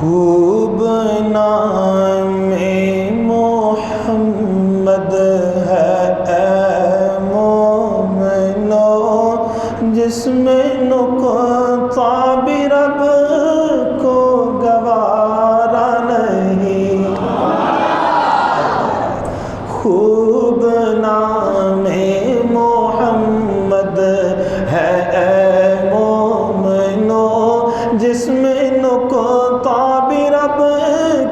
خوب نام محمد ہے اے مومنو، جس میں نقطہ بھی رب کو گوارا نہیں۔ خوب نام محمد ہے اے مومنو، جس میں نقطہ بھی رب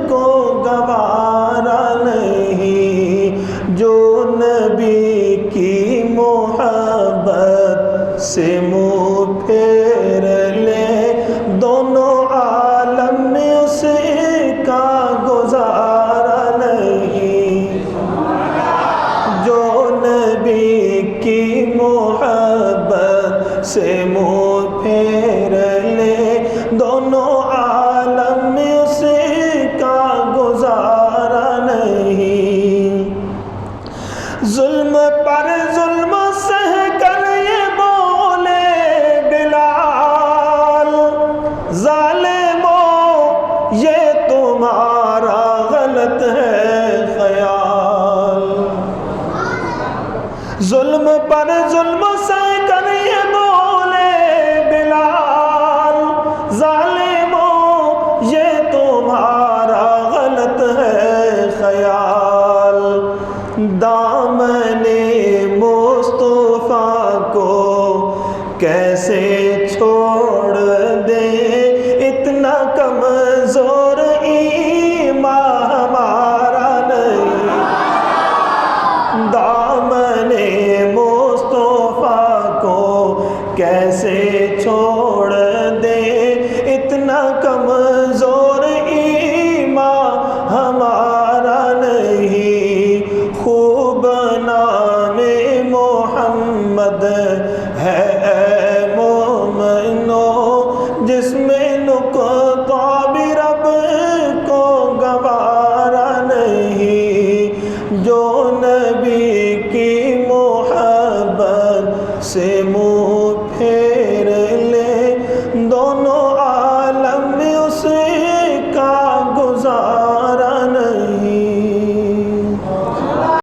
کو گوارا نہیں۔ جو نبی کی محبت سے منہ پھیر لے، دونوں عالم میں اس کا گزارا نہیں۔ جو نبی کی محبت سے منہ پھیر لے، دونوں عالم میں اس کا گزارا نہیں۔ ظلم پر ظلم سہ کر یہ بولے بلال، ظالموں یہ تمہارا غلط ہے خیال۔ ظلم پر ظلم